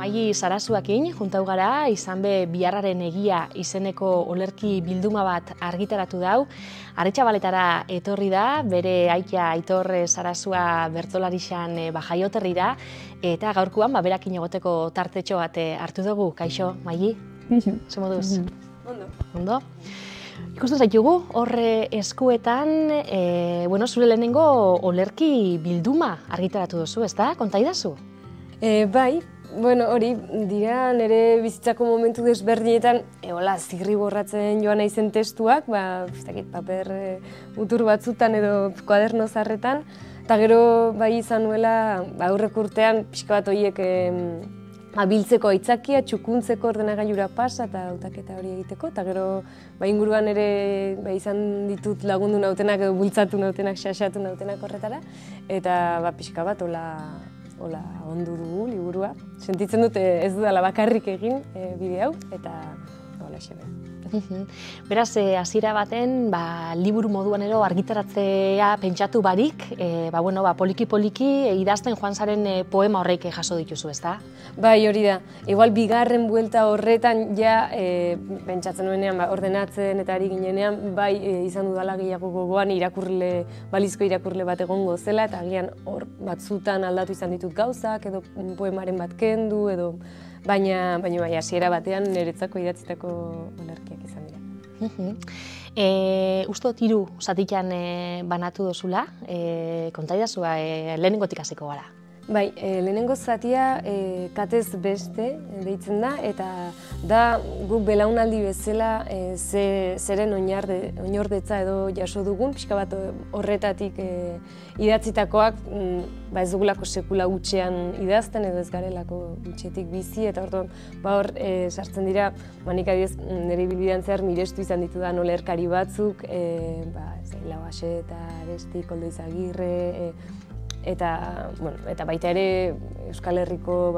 Maili Sarasuakin juntau gara, izan be Biharraren egia izeneko olerki bilduma bat argitaratu dau. Aretxabaletara etorri da, bere aikia Aitor Sarasua bertsolarixan jaioterrira, eta gaurkoan berakin egoteko tartetxo bat hartu dugu. Kaixo, Maili? Kaixo. Ze moduz? Ondo. Ondo? Ikusten zaitugu, horre eskuetan, zure lehenengo olerki bilduma argitaratu duzu, ezta? Konta idazu? Bai, hori dira nire bizitzako momentu desberdinetan zirri borratzen joan naizen testuak, paper mutur batzutan edo kuaderno zarretan, eta gero bai izan nuela aurreko urtean pixka bat horiek biltzeko aitzakia, txukuntzeko ordenagailura pasa eta hautaketa hori egiteko, eta gero inguruan ere izan ditut lagundu nautenak edo bultzatu nautenak, xaxatu nautenak horretara, eta pixka bat hola ondu dugu liburua. Sentitzen dute ez dudala bakarrik egin bide hau, eta hola xebe. Beraz, hasiera baten, liburu moduan ero argitaratzea pentsatu barik, poliki-poliki idazten joan zaren poema horreik jaso dituzu, ezta? Bai, hori da. Igual bigarren buelta horretan ja pentsatzen nuenean, ordenatzen eta ari ginenean, izan dudala gehiago gogoan balizko irakurle bat egongo zela, eta agian hor batzutan aldatu izan ditut gauzak, edo poemaren bat kendu, edo baina hasiera batean niretzako idatzitako olerkiak izan dira. Ustot 3 zatikan banatu dozula, konta idazu, lehenengotik hasiko gara. Bai, lehenengo zatia katez beste deitzen da, eta da guk belaunaldi bezala zeren oinordetza edo jaso dugun, pixka bat horretatik idatzitakoak ez dugulako sekula hutsean idazten edo ez garelako hutsetik bizi, eta hor sartzen dira, nik adibidez nire ibilbidean zehar mirestu izan ditudan olerkari batzuk, Lauaxe eta Aresti, Koldo Izagirre, eta baita ere Euskal Herriko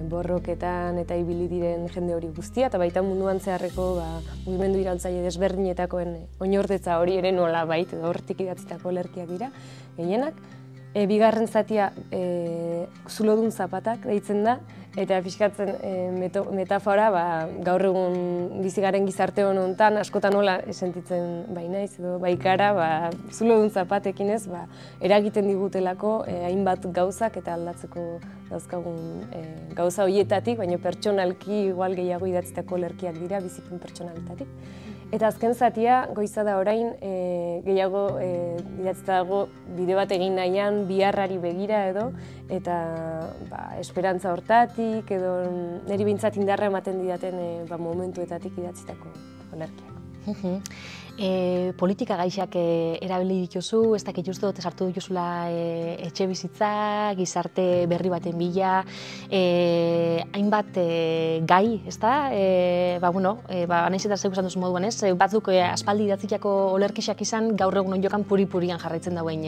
borroketan eta ibili diren jende hori guztia, eta baita munduan zeharreko mugimendu iraultzaile desberdinetakoen oinordetza hori ere nola hortik idatzitako olerkiak dira gehienak. Bigarren zatia zulodun zapatak deitzen da, eta pixkatzen metafora gaur egun bizi garen gizarte honetan askotan nola sentitzen naiz edo baikara zulodun zapatekin ez eragiten digutelako hainbat gauzak eta aldatzeko dauzkagun gauza horietatik, baina pertsonalki igual gehiago idatzitako olerkiak dira bizipun pertsonalitatik. Eta azken zatia, goiza da orain, gehiago idatzita dago bide bat egin nahian biharrari begira edo, eta esperantza hortatik edo niri behintzat indarra ematen didaten momentuetatik idatzitako olerkiak. Politika gaixak erabili dituzu, ez dakit uste dut sartu dituzula etxe bizitza, gizarte berri baten bila, hainbat gai, ez da? Naiz eta zeuk esan duzu moduan ez, batzuk aspaldi idatzitako olerkixak izan, gaur egun onjokan puri-purian jarraitzen dauen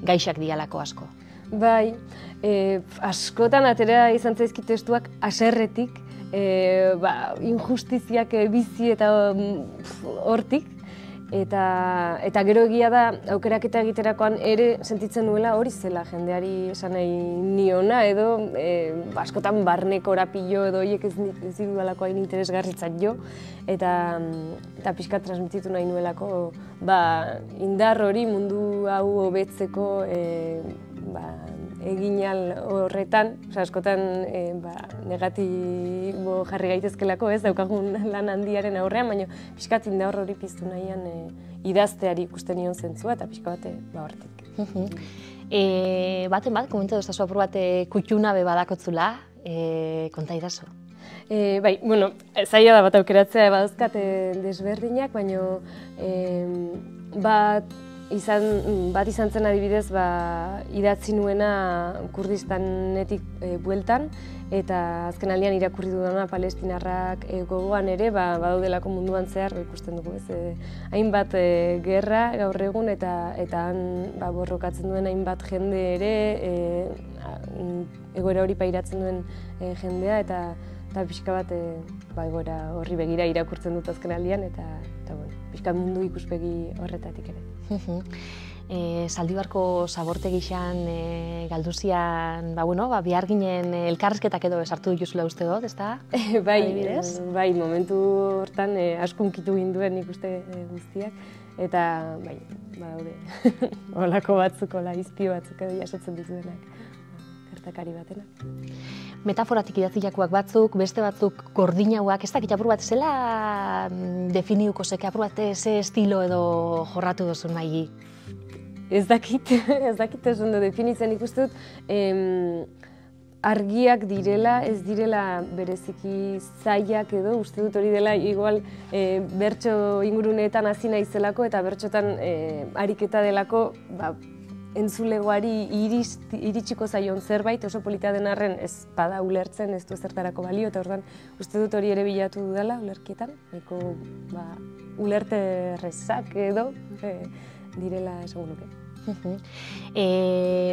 gaixak dialako asko. Bai, askotan atera izan zaizkit testuak haserretik, injustiziak bizi eta hortik, eta gero egia da aukeraketa egiterakoan ere sentitzen nuela hori zela jendeari esan nahi niona edo askotan barne korapilo edo horiek ez dudalako hain interesgarritzat jo, eta pixka transmititu nahi nuelako indar hori mundu hau hobetzeko eginal horretan, askotan negatibo jarri gaitezkelako ez, daukagun lan handiaren aurrean, baina pixkat indar hori piztu nahian idazteari ikusten nion zentzua eta pixka bate hortik. Baten bat, komentatu ez da apur bat kutxuna badakotzula, konta idazu? Zaila da bat aukeratzea badauzkat desberdinak, baina bat izan zen adibidez idatzi nuena Kurdistanetik bueltan, eta azken aldian irakurri dudana palestinarrak gogoan ere badaudelako munduan zehar ikusten dugu hainbat gerra gaur egun eta han borrokatzen duen hainbat jende ere egoera hori pairatzen duen jendea, eta pixka bat egoera horri begira irakurtzen dut azken aldian, eta pixka mundu ikuspegi horretatik ere. Zaldibarko zabortegixan galduzian, behar ginen elkarrezketak edo sartu dituzula uste dut, ezta? Bai, momentu hortan asko hunkitu ginduen nik uste guztiak, eta bai, badaude, holako batzuk, izpio batzuk edo jasotzen dituenak, gertakari batena. Metaforatik idatziakoak batzuk, beste batzuk gordinauak, ez dakit apur bat zela definiuko zeke, apur bat ze estilo edo jorratu duzun Maili? Ez dakit ez ondo definitzen ikusten dut, argiak direla, ez direla bereziki zailak edo, uste dut hori dela, igual bertso inguruneetan hasi naizelako eta bertsotan ariketa delako, entzulegoari iritsiko zaion zerbait, oso polita den arren ez bada ulertzen, ez du ezertarako balio, eta orduan uste dut hori ere bilatu dudala ulerkietan, nahiko ulerterrezak edo direla esango nuke.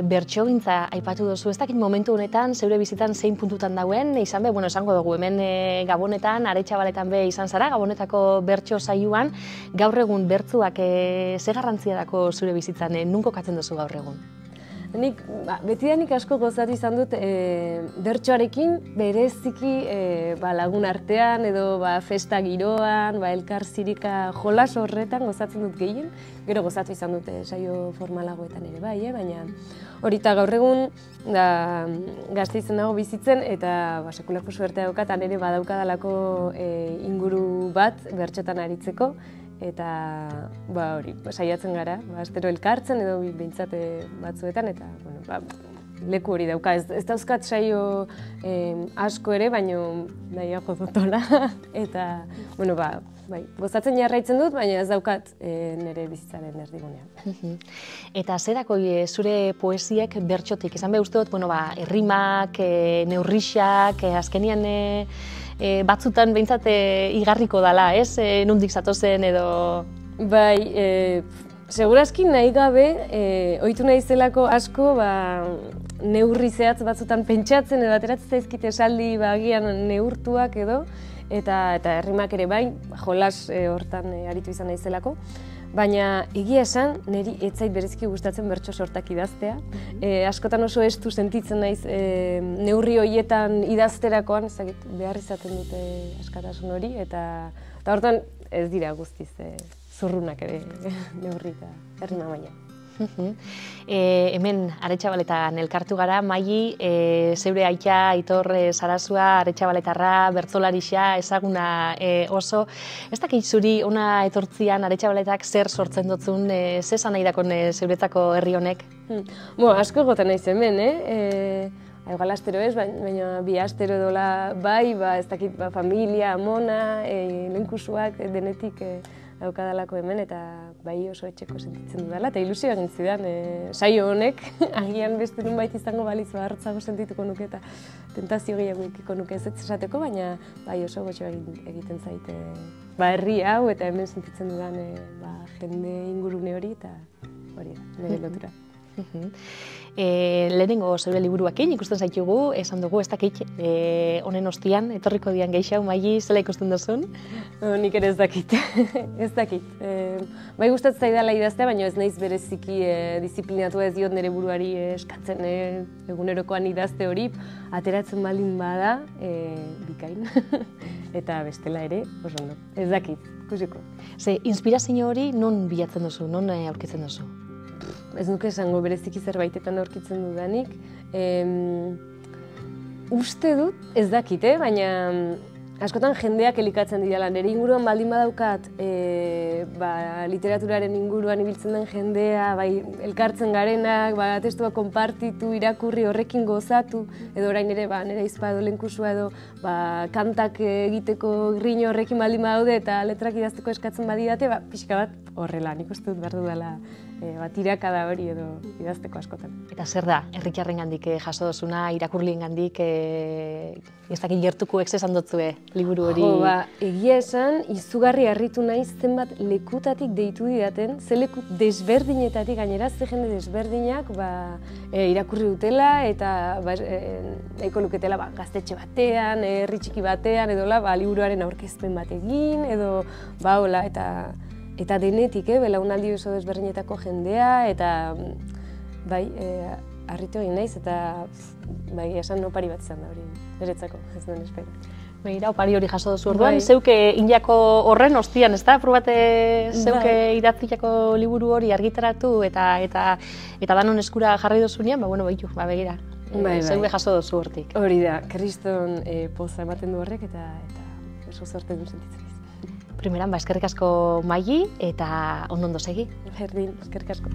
Bertsogintza aipatu duzu, ez dakit momentu honetan, zeure bizitan zein puntutan dauen, izan be, esango dugu, hemen Gabonetan, Aretxabaletan be izan zara, Gabonetako bertso saioan, gaur egun bertzuak ze garrantzia dako zure bizitzan, nun kokatzen duzu gaur egun? Nik, betidanik asko gozatu izan dut bertsoarekin, bereziki lagun artean edo festa giroan, elkar zirika jolas horretan gozatzen dut gehien. Gero gozatu izan dut saio formalagoetan ere bai, baina horita gaur egun Gasteizen dago bizitzen eta sekulako suertea daukat, han ere badaukadalako inguru bat bertsotan aritzeko. Eta hori, saiatzen gara, astero elkartzen edo behintzat batzuetan, eta leku hori dauka. Ez dauzkat saio asko ere, baina nahiago dutola. Eta, gozatzen jarraitzen dut, baina ez daukat nire bizitzaren erdigunean. Eta zerako zure poesiek bertsotik? Izan behar uste dut, errimak, neurrixak, azkenian batzutan behintzat igarriko dala, ez? Nondik zatozen edo... Bai, segurazki nahi gabe, ohitu naizelako asko neurri zehatz batzutan pentsatzen edo ateratzen zaizkit esaldi agian neurtuak edo, eta errimak ere bai, jolas hortan aritu izan naizelako. Baina egia esan, niri ez zait bereziki gustatzen bertso sortak idaztea. Askotan oso estu sentitzen naiz neurri horietan idazterakoan, behar izaten dute askatasun hori, eta hortan ez dira guztiz zurrunak ere neurri eta errima baina. Hemen Aretxabaletan elkartu gara, Maili, zeure aita Aitor Sarasua, Aretxabaletarra, bertsolarixa, ezaguna oso. Ez dakit zuri ona etortzian Aretxabaletak zer sortzen dutzun, ze esan nahi dakon zeuretzako herri honek? Asko egoten naiz hemen, igual astero ez, baina bi astero edola bai, ez dakit familia, amona, lehenkusuak denetik daukadalako hemen, eta bai oso etxeko sentitzen dudala, eta ilusioa egin zidan saio honek, agian beste nunbait izango baliz hartzago sentituko nuke eta tentazio gehiago ikiko nuke ez esateko, baina bai oso gotxo egiten zaite herri hau eta hemen sentitzen dudan jende ingurune hori eta hori da, nire lotura. Lehenengo zeure liburuakin ikusten zaitugu, esan dugu, ez dakit honen ostian, etorriko dian gehiago, Maili, zela ikusten duzun? Nik ere ez dakit, ez dakit. Bai gustatzen zaidala idaztea, baina ez naiz bereziki disiplinatu ez diot nire buruari eskatzen egunerokoan idazte hori, ateratzen baldin bada, bikain, eta bestela ere, oso ondo, ez dakit, ikusiko. Ze, inspirazio hori non bilatzen duzu, non aurkitzen duzu? Ez nuke esango bereziki zerbaitetan aurkitzen dudanik. Uste dut, ez dakit, baina askotan jendeak elikatzen dira. Nire inguruan baldin badaukat literaturaren inguruan ibiltzen den jendea, elkartzen garenak, testua konpartitu, irakurri, horrekin gozatu, edo orain ere nire izpa edo lehenkusua edo kantak egiteko grino horrekin baldin badaude eta letrak idazteko eskatzen badidate, pixka bat horrela, nik uste dut behar dudala tirakada hori edo idazteko askotan. Eta zer da, herritarrengandik jaso duzuna, irakurliengandik, ez dakit gertukoek esan dotzue liburu hori? Egia esan, izugarri harritu naiz zenbat lekutatik deitu didaten, ze leku desberdinetatik gainera, ze jende desberdinak irakurri dutela eta nahiko luketela gaztetxe batean, herri txiki batean, edo liburuaren aurkezpen bat egin, edo hola, eta eta denetik, belaunaldi oso desberdinetako jendea, eta bai, harritu egin naiz, eta bai, esan opari bat izan da hori, niretzako, ez duen espero. Begira, opari hori jaso duzu orduan, zeuke inako horren ostian, ez da? Probate zeuke idatzitako liburu hori argitaratu eta danon eskura jarri dozunean, bueno, begira, zeuke jaso duzu hortik. Hori da, kriston poza ematen du horrek eta oso zorte du sentitzen. Primeran, eskerrik asko Maili eta ondo segi. Berdin, eskerrik asko.